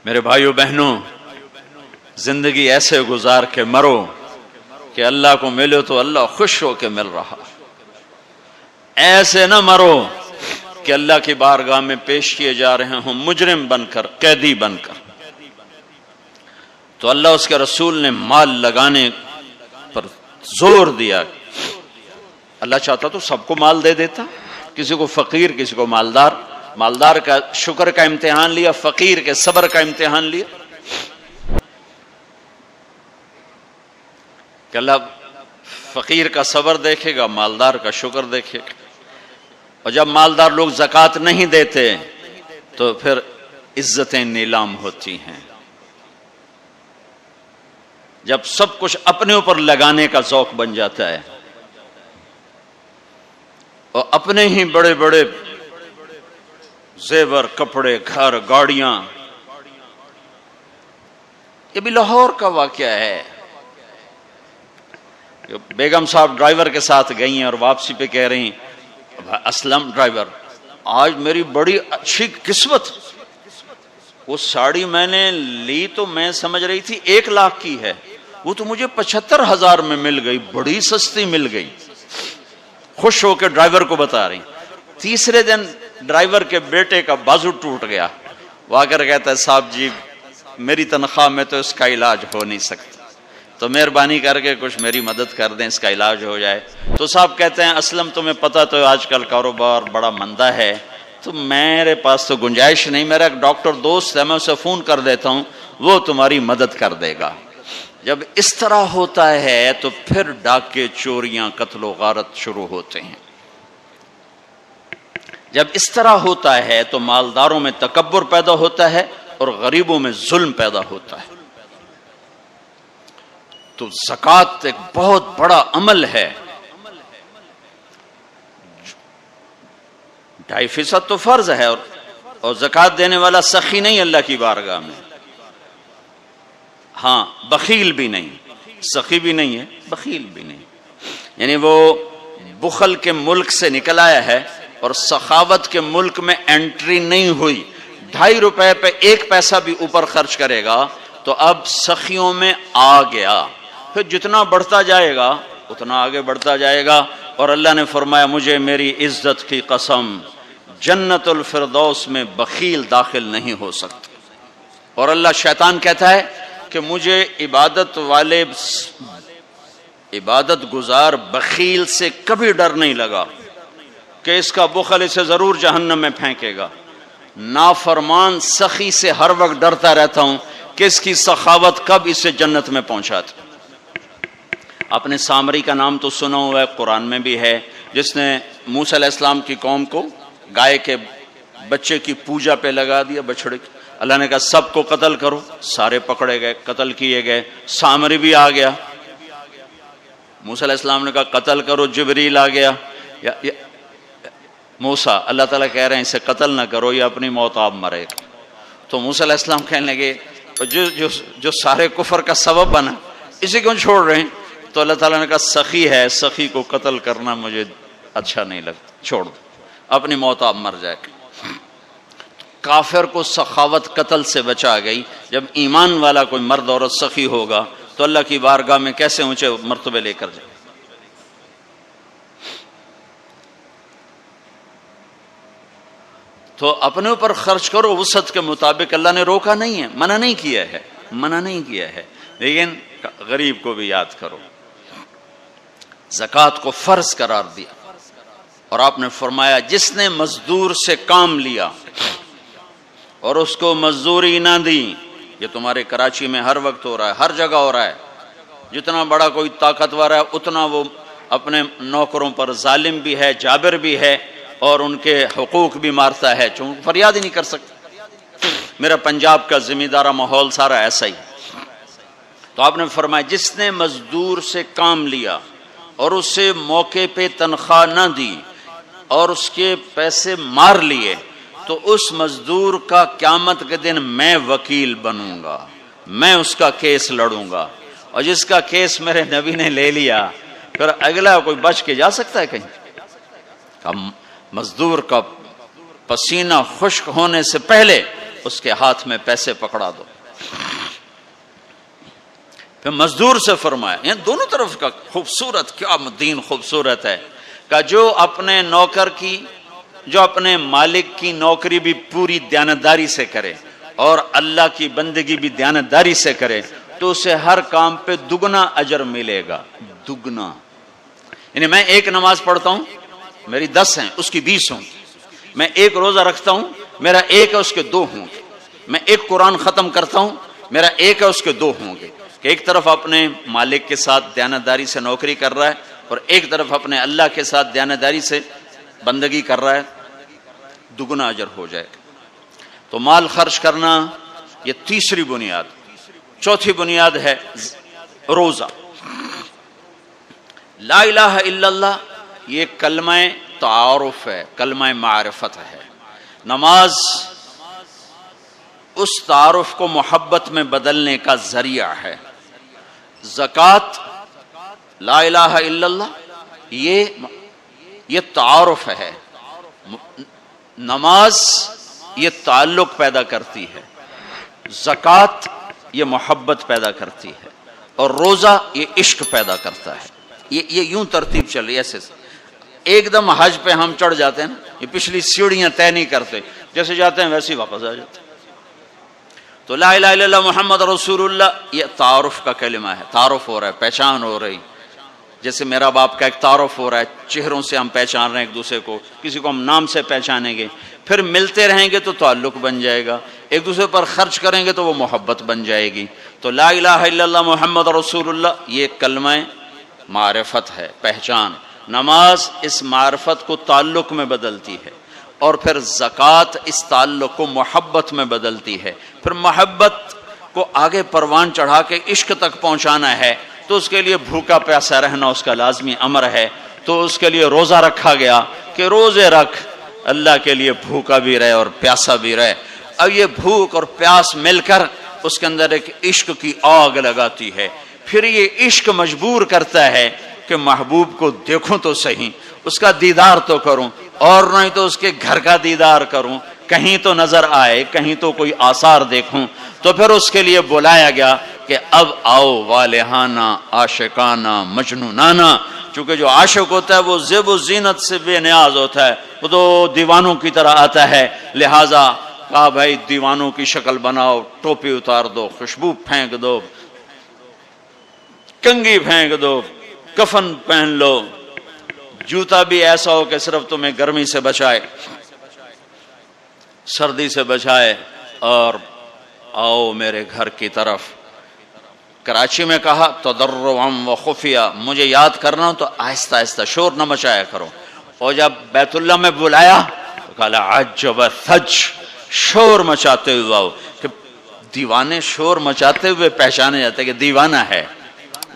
میرے بھائیوں بہنوں، زندگی ایسے گزار کے مرو کہ اللہ کو ملو تو اللہ خوش ہو کے مل رہا، ایسے نہ مرو کہ اللہ کی بارگاہ میں پیش کیے جا رہے ہوں مجرم بن کر، قیدی بن کر۔ تو اللہ اس کے رسول نے مال لگانے پر زور دیا۔ اللہ چاہتا تو سب کو مال دے دیتا، کسی کو فقیر، کسی کو مالدار۔ مالدار کا شکر کا امتحان لیا، فقیر کے صبر کا امتحان لیا کہ اللہ فقیر کا صبر دیکھے گا، مالدار کا شکر دیکھے گا۔ اور جب مالدار لوگ زکوٰۃ نہیں دیتے تو پھر عزتیں نیلام ہوتی ہیں۔ جب سب کچھ اپنے اوپر لگانے کا ذوق بن جاتا ہے اور اپنے ہی بڑے بڑے زیور، کپڑے، گھر، گاڑیاں۔ یہ بھی لاہور کا واقعہ ہے۔ بیگم صاحب ڈرائیور کے ساتھ گئی ہیں اور واپسی پہ کہہ رہی ہیں، اسلم ڈرائیور، آج میری بڑی اچھی قسمت، وہ ساڑی میں نے لی تو میں سمجھ رہی تھی 1 لاکھ کی ہے، وہ تو مجھے 75,000 میں مل گئی، بڑی سستی مل گئی۔ خوش ہو کے ڈرائیور کو بتا رہی۔ تیسرے دن ڈرائیور کے بیٹے کا بازو ٹوٹ گیا، وہ آ کر کہتا ہے صاحب جی میری تنخواہ میں تو اس کا علاج ہو نہیں سکتا، تو مہربانی کر کے کچھ میری مدد کر دیں، اس کا علاج ہو جائے۔ تو صاحب کہتے ہیں اسلم تمہیں پتہ تو آج کل کاروبار بڑا مندہ ہے، تو میرے پاس تو گنجائش نہیں، میرا ایک ڈاکٹر دوست ہے، میں اسے فون کر دیتا ہوں، وہ تمہاری مدد کر دے گا۔ جب اس طرح ہوتا ہے تو پھر ڈاکے، چوریاں، قتل و غارت شروع ہوتے ہیں۔ جب اس طرح ہوتا ہے تو مالداروں میں تکبر پیدا ہوتا ہے اور غریبوں میں ظلم پیدا ہوتا ہے۔ تو زکوٰۃ ایک بہت بڑا عمل ہے۔ 2.5% تو فرض ہے، اور زکوٰۃ دینے والا سخی نہیں اللہ کی بارگاہ میں، ہاں بخیل بھی نہیں، سخی بھی نہیں ہے، بخیل بھی نہیں، یعنی وہ بخل کے ملک سے نکل آیا ہے اور سخاوت کے ملک میں انٹری نہیں ہوئی۔ 2.5 روپے پہ 1 پیسہ بھی اوپر خرچ کرے گا تو اب سخیوں میں آ گیا، پھر جتنا بڑھتا جائے گا اتنا آگے بڑھتا جائے گا۔ اور اللہ نے فرمایا مجھے میری عزت کی قسم، جنت الفردوس میں بخیل داخل نہیں ہو سکتا۔ اور اللہ شیطان کہتا ہے کہ مجھے عبادت والے، عبادت گزار بخیل سے کبھی ڈر نہیں لگا کہ اس کا بخل اسے ضرور جہنم میں پھینکے گا۔ نافرمان سخی سے ہر وقت ڈرتا رہتا ہوں کہ اس کی سخاوت کب اسے جنت میں پہنچاتی۔ آپ نے سامری کا نام تو سنا ہوا ہے، قرآن میں بھی ہے، جس نے موسیٰ علیہ السلام کی قوم کو گائے کے بچے کی پوجا پہ لگا دیا، بچڑے کی۔ اللہ نے کہا سب کو قتل کرو، سارے پکڑے گئے، قتل کیے گئے۔ سامری بھی آ گیا، موسیٰ علیہ السلام نے کہا قتل کرو، جبریل آ گیا، موسیٰ اللہ تعالیٰ کہہ رہے ہیں اسے قتل نہ کرو، یہ اپنی موت آپ مرے گا۔ تو موسیٰ علیہ السلام کہنے لگے جو سارے کفر کا سبب بنا اسے کیوں چھوڑ رہے ہیں؟ تو اللہ تعالیٰ نے کہا سخی ہے، سخی کو قتل کرنا مجھے اچھا نہیں لگتا، چھوڑ دو، اپنی موت آپ مر جائے گا۔ کافر کو سخاوت قتل سے بچا گئی۔ جب ایمان والا کوئی مرد عورت سخی ہوگا تو اللہ کی بارگاہ میں کیسے اونچے مرتبے لے کر جائے۔ تو اپنے اوپر خرچ کرو وسعت کے مطابق، اللہ نے روکا نہیں ہے، منع نہیں کیا ہے، منع نہیں کیا ہے، لیکن غریب کو بھی یاد کرو۔ زکوٰۃ کو فرض قرار دیا اور آپ نے فرمایا جس نے مزدور سے کام لیا اور اس کو مزدوری نہ دی، یہ تمہارے کراچی میں ہر وقت ہو رہا ہے، ہر جگہ ہو رہا ہے، جتنا بڑا کوئی طاقتور ہے اتنا وہ اپنے نوکروں پر ظالم بھی ہے، جابر بھی ہے، اور ان کے حقوق بھی مارتا ہے، چونکہ فریاد ہی نہیں کر سکتا۔ میرا پنجاب کا زمیندارہ ماحول سارا ایسا ہی۔ تو آپ نے فرمایا جس نے مزدور سے کام لیا اور اسے موقع پہ تنخواہ نہ دی اور اس کے پیسے مار لیے، تو اس مزدور کا قیامت کے دن میں وکیل بنوں گا، میں اس کا کیس لڑوں گا، اور جس کا کیس میرے نبی نے لے لیا پھر اگلا کوئی بچ کے جا سکتا ہے کہیں؟ مزدور کا پسینہ خشک ہونے سے پہلے اس کے ہاتھ میں پیسے پکڑا دو۔ پھر مزدور سے فرمایا، یعنی دونوں طرف کا خوبصورت، کیا دین خوبصورت ہے، کہ جو اپنے نوکر کی، جو اپنے مالک کی نوکری بھی پوری دیانتداری سے کرے اور اللہ کی بندگی بھی دیانتداری سے کرے تو اسے ہر کام پہ دگنا اجر ملے گا، دگنا۔ یعنی میں ایک نماز پڑھتا ہوں، میری 10 ہیں، اس کی 20 ہوں، میں ایک روزہ رکھتا ہوں، میرا 1 ہے، اس کے 2 ہوں گے، میں ایک قرآن ختم کرتا ہوں، میرا 1 ہے، اس کے 2 ہوں گے، کہ ایک طرف اپنے مالک کے ساتھ دیانتداری سے نوکری کر رہا ہے اور ایک طرف اپنے اللہ کے ساتھ دیانتداری سے بندگی کر رہا ہے، دگنا اجر ہو جائے گا۔ تو مال خرچ کرنا یہ تیسری بنیاد۔ چوتھی بنیاد ہے روزہ۔ لا الہ الا اللہ یہ کلمہ تعارف ہے، کلمہ معرفت ہے۔ نماز اس تعارف کو محبت میں بدلنے کا ذریعہ ہے۔ زکوٰۃ، لا الہ الا اللہ یہ تعارف ہے۔ نماز یہ تعلق پیدا کرتی ہے، زکوٰۃ یہ محبت پیدا کرتی ہے، اور روزہ یہ عشق پیدا کرتا ہے۔ یہ یوں ترتیب چل رہی ہے، ایسے ایک دم حج پہ ہم چڑھ جاتے ہیں نا، یہ پچھلی سیڑھیاں طے نہیں کرتے، جیسے جاتے ہیں ویسے ہی واپس آ جاتے ہیں۔ تو لا الہ الا اللہ محمد رسول اللہ یہ تعارف کا کلمہ ہے، تعارف ہو رہا ہے، پہچان ہو رہی۔ جیسے میرا باپ کا ایک تعارف ہو رہا ہے، چہروں سے ہم پہچان رہے ہیں ایک دوسرے کو، کسی کو ہم نام سے پہچانیں گے، پھر ملتے رہیں گے تو تعلق بن جائے گا، ایک دوسرے پر خرچ کریں گے تو وہ محبت بن جائے گی۔ تو لا الہ الا اللہ محمد رسول اللہ یہ کلمہ معرفت ہے، پہچان۔ نماز اس معرفت کو تعلق میں بدلتی ہے، اور پھر زکوٰۃ اس تعلق کو محبت میں بدلتی ہے۔ پھر محبت کو آگے پروان چڑھا کے عشق تک پہنچانا ہے تو اس کے لیے بھوکا پیاسا رہنا اس کا لازمی امر ہے۔ تو اس کے لیے روزہ رکھا گیا کہ روزے رکھ، اللہ کے لیے بھوکا بھی رہے اور پیاسا بھی رہے۔ اب یہ بھوک اور پیاس مل کر اس کے اندر ایک عشق کی آگ لگاتی ہے، پھر یہ عشق مجبور کرتا ہے کہ محبوب کو دیکھوں تو صحیح، اس کا دیدار تو کروں، اور نہیں تو اس کے گھر کا دیدار کروں، کہیں تو نظر آئے، کہیں تو کوئی آثار دیکھوں۔ تو پھر اس کے لیے بلایا گیا کہ اب آؤ والہانہ عاشقانہ مجنونانہ۔ چونکہ جو عاشق ہوتا ہے وہ زیب و زینت سے بے نیاز ہوتا ہے، وہ تو دیوانوں کی طرح آتا ہے، لہٰذا کہا بھائی دیوانوں کی شکل بناؤ، ٹوپی اتار دو، خوشبو پھینک دو، کنگھی پھینک دو، کفن پہن لو، جوتا بھی ایسا ہو کہ صرف تمہیں گرمی سے بچائے، سردی سے بچائے، اور آؤ میرے گھر کی طرف۔ کراچی میں کہا تضرعا و خفیہ، مجھے یاد کرنا تو آہستہ آہستہ، شور نہ مچایا کرو۔ اور جب بیت اللہ میں بلایا تو کہا عجب ثج، شور مچاتے ہوئے آؤ۔ کہ دیوانے شور مچاتے ہوئے پہچانے جاتے کہ دیوانہ ہے،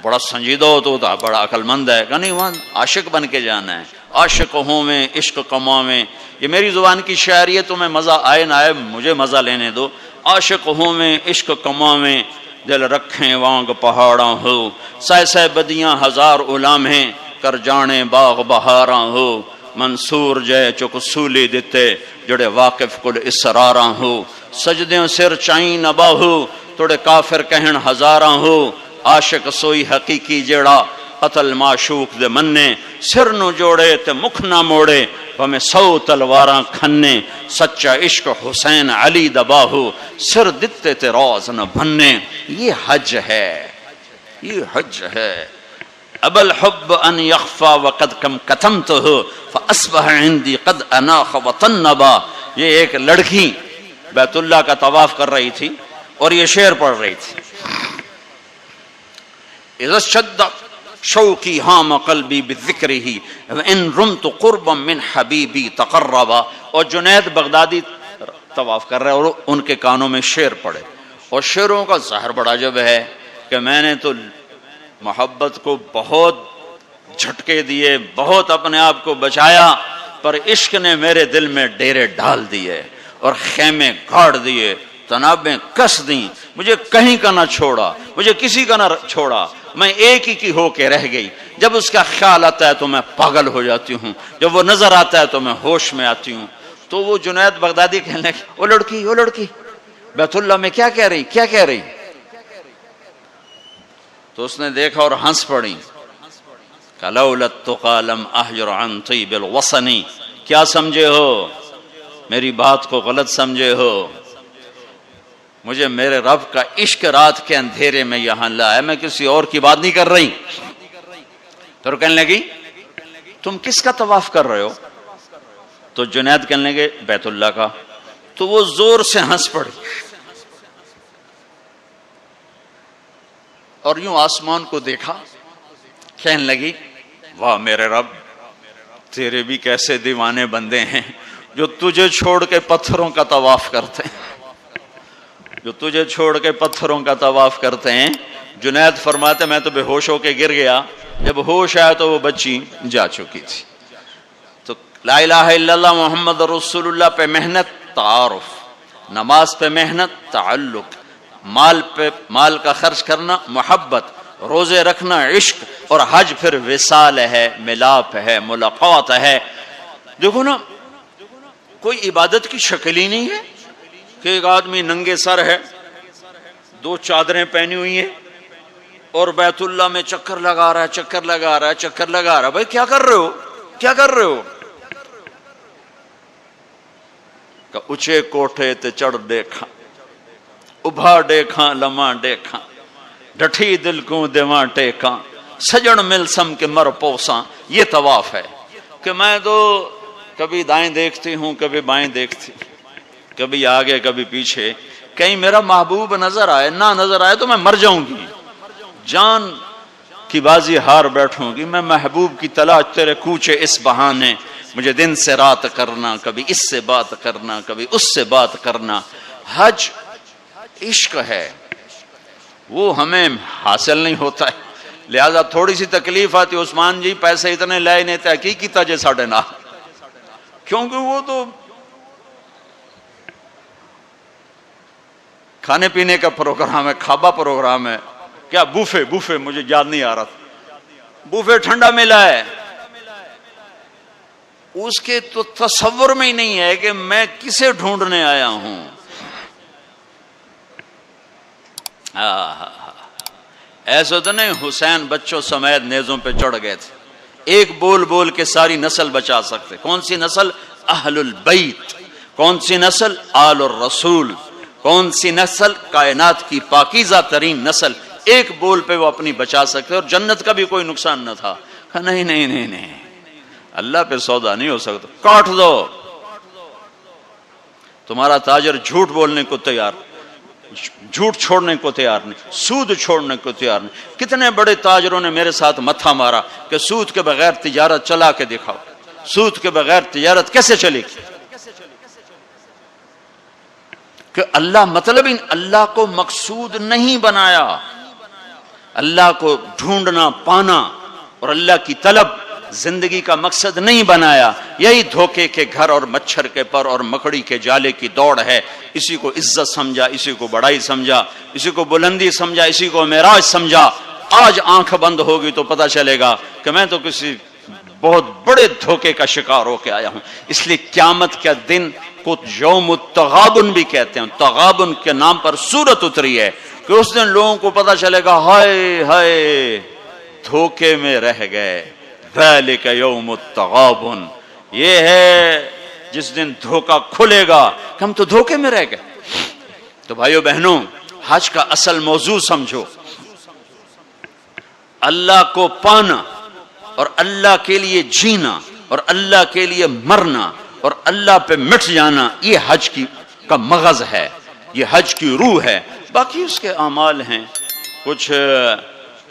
بڑا سنجیدہ ہو تو بڑا عقل مند ہے، کہ نہیں وہاں عاشق بن کے جانا ہے۔ عاشق ہوں میں عشق کماں میں، یہ میری زبان کی شاعری ہے، تمہیں مزہ آئے نہ آئے مجھے مزہ لینے دو۔ عاشق ہوں میں عشق کماں میں، دل رکھیں وانگ پہاڑاں ہو، سائے سائے بدیاں ہزار غلام ہیں، کر جانے باغ بہاراں ہو، منصور جے چک سولی دیتے جڑے واقف کل اسراراں ہو، سجدیں سر چائیں نباہو توڑے کافر کہن ہزاراں ہو، عاشق سوئی حقیقی جیڑا قتل معشوق دے مننے، سر نو جوڑے تے مکھ نہ موڑے ہمیں 100 تلواراں کھنے، سچا عشق حسین علی دباہو، سر دتے تے روز نہ بھنے۔ یہ حج ہے، یہ حج ہے۔ اب الحب ان یخفا وقد کم کتمتہ فاصبح عندی قد اناخ وطنبا۔ یہ ایک لڑکی بیت اللہ کا طواف کر رہی تھی اور یہ شعر پڑھ رہی تھی، اذا شد شوقی ہام قلبی بذکرہ وان رمت قربا من حبیبی تقربا۔ اور جنید بغدادی طواف کر رہے اور ان کے کانوں میں شعر پڑے، اور شعروں کا ظاہر بڑا عجب ہے کہ میں نے تو محبت کو بہت جھٹکے دیے، بہت اپنے آپ کو بچایا، پر عشق نے میرے دل میں ڈیرے ڈال دیے اور خیمے گاڑ دیے، تنابیں کس دیں، مجھے کہیں کا نہ چھوڑا، مجھے کسی کا نہ چھوڑا، میں ایک ہی کی ہو کے رہ گئی۔ جب اس کا خیال آتا ہے تو میں پاگل ہو جاتی ہوں، جب وہ نظر آتا ہے تو میں ہوش میں آتی ہوں۔ تو وہ جنید بغدادی کہنے لگے، او لڑکی، او لڑکی، بیت اللہ میں کیا کہہ رہی؟ تو اس نے دیکھا اور ہنس پڑی. لولا التقى لم احجر عن طيب الوطن. کیا سمجھے ہو؟ میری بات کو غلط سمجھے ہو. مجھے میرے رب کا عشق رات کے اندھیرے میں یہاں لایا، میں کسی اور کی بات نہیں کر رہی. تو کہنے لگی تم کس کا طواف کر رہے ہو؟ تو جنید کہنے لگے بیت اللہ کا. تو وہ زور سے ہنس پڑی اور یوں آسمان کو دیکھا، کہنے لگی واہ میرے رب، تیرے بھی کیسے دیوانے بندے ہیں جو تجھے چھوڑ کے پتھروں کا طواف کرتے ہیں، جو تجھے چھوڑ کے پتھروں کا طواف کرتے ہیں. جنید فرماتے میں تو بے ہوش ہو کے گر گیا، جب ہوش آیا تو وہ بچی جا چکی تھی. تو لا الہ الا اللہ محمد رسول اللہ پہ محنت تعارف، نماز پہ محنت تعلق، مال کا خرچ کرنا محبت، روزے رکھنا عشق، اور حج پھر وصال ہے، ملاپ ہے، ملاقات ہے. دیکھو نا، کوئی عبادت کی شکل ہی نہیں ہے کہ ایک آدمی ننگے سر ہے، 2 چادریں پہنی ہوئی ہیں اور بیت اللہ میں چکر لگا رہا ہے. بھائی کیا کر رہے ہو؟ کہ اچھے کوٹھے تے چڑھ دیکھا، ابھا دیکھا لمحہ دیکھا، ڈٹھی دل کو دیواں ٹیکاں، سجن مل سم کے مر پوساں. یہ طواف ہے کہ میں تو کبھی دائیں دیکھتی ہوں، کبھی بائیں دیکھتی، کبھی آگے کبھی پیچھے. کہیں میرا محبوب نظر آئے، نہ نظر آئے تو میں مر جاؤں گی، جان کی بازی ہار بیٹھوں گی. میں محبوب کی تلاش تیرے کوچے اس بہانے، مجھے دن سے رات کرنا، کبھی اس سے بات کرنا، کبھی اس سے بات کرنا. حج عشق ہے، وہ ہمیں حاصل نہیں ہوتا ہے، لہذا تھوڑی سی تکلیف آتی. عثمان جی پیسے اتنے لائے نہیں تحقیق کی تجھے ساڑھے نہ، کیونکہ وہ تو کھانے پینے کا پروگرام ہے، کھابا پروگرام ہے. کیا بوفے مجھے یاد نہیں آ رہا تھا، بوفے ٹھنڈا ملا ہے. اس کے تو تصور میں ہی نہیں ہے کہ میں کسے ڈھونڈنے آیا ہوں. ایسا تو نہیں حسین بچوں سمیت نیزوں پہ چڑھ گئے تھے. ایک بول کے ساری نسل بچا سکتے. کون سی نسل؟ اہل البیت. کون سی نسل؟ آل الرسول. کون سی نسل؟ کائنات کی پاکیزہ ترین نسل. ایک بول پہ وہ اپنی بچا سکتے اور جنت کا بھی کوئی نقصان نہ تھا. نہیں اللہ پہ سودا نہیں ہو سکتا. کاٹ دو. تمہارا تاجر جھوٹ بولنے کو تیار، جھوٹ چھوڑنے کو تیار نہیں، سود چھوڑنے کو تیار نہیں. کتنے بڑے تاجروں نے میرے ساتھ متھا مارا کہ سود کے بغیر تجارت چلا کے دکھاؤ. سود کے بغیر تجارت کیسے چلے گی؟ کہ اللہ مطلب اللہ کو مقصود نہیں بنایا. اللہ کو ڈھونڈنا پانا اور اللہ کی طلب زندگی کا مقصد نہیں بنایا. یہی دھوکے کے گھر اور مچھر کے پر اور مکڑی کے جالے کی دوڑ ہے. اسی کو عزت سمجھا، اسی کو بڑائی سمجھا، اسی کو بلندی سمجھا، اسی کو معراج سمجھا. آج آنکھ بند ہوگی تو پتہ چلے گا کہ میں تو کسی بہت بڑے دھوکے کا شکار ہو کے آیا ہوں. اس لیے قیامت کا دن کو یوم التغابن بھی کہتے ہیں. تغابن کے نام پر سورت اتری ہے کہ اس دن لوگوں کو پتہ چلے گا ہائے دھوکے میں رہ گئے. ذالک یوم التغابن. یہ ہے جس دن دھوکہ کھلے گا کہ ہم تو دھوکے میں رہ گئے. تو بھائیو بہنوں، حج کا اصل موضوع سمجھو. اللہ کو پانا اور اللہ کے لیے جینا اور اللہ کے لیے مرنا اور اللہ پہ مٹ جانا، یہ حج کا مغز ہے، یہ حج کی روح ہے. باقی اس کے اعمال ہیں، کچھ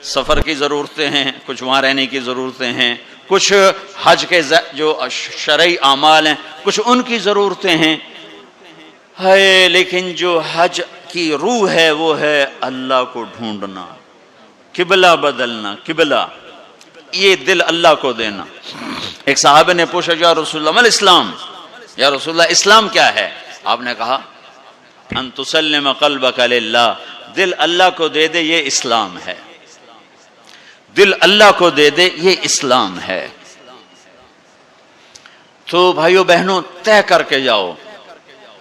سفر کی ضرورتیں ہیں، کچھ وہاں رہنے کی ضرورتیں ہیں، کچھ حج کے جو شرعی اعمال ہیں کچھ ان کی ضرورتیں ہیں. لیکن جو حج کی روح ہے وہ ہے اللہ کو ڈھونڈنا، قبلہ بدلنا. قبلہ یہ دل اللہ کو دینا. ایک صحابہ نے پوچھا یا رسول اللہ مل اسلام، یا رسول اللہ اسلام کیا ہے؟ آپ نے کہا ان تسلم قلبک للہ، دل اللہ کو دے دے، یہ اسلام ہے. دل اللہ کو دے دے، یہ اسلام ہے. تو بھائیو بہنوں طے کر کے جاؤ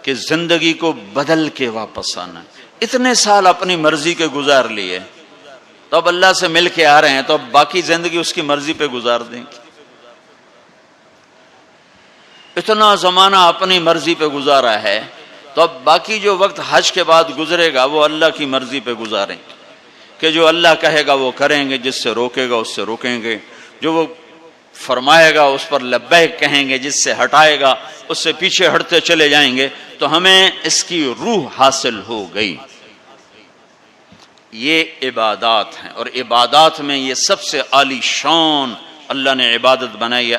کہ زندگی کو بدل کے واپس آنا ہے۔ اتنے سال اپنی مرضی کے گزار لیے، تو اب اللہ سے مل کے آ رہے ہیں، تو اب باقی زندگی اس کی مرضی پہ گزار دیں گے۔ اتنا زمانہ اپنی مرضی پہ گزارا ہے، تو اب باقی جو وقت حج کے بعد گزرے گا وہ اللہ کی مرضی پہ گزاریں گے، کہ جو اللہ کہے گا وہ کریں گے، جس سے روکے گا اس سے روکیں گے، جو وہ فرمائے گا اس پر لبیک کہیں گے، جس سے ہٹائے گا اس سے پیچھے ہٹتے چلے جائیں گے۔ تو ہمیں اس کی روح حاصل ہو گئی۔ یہ عبادات ہیں، اور عبادات میں یہ سب سے عالی شان اللہ نے عبادت بنائی ہے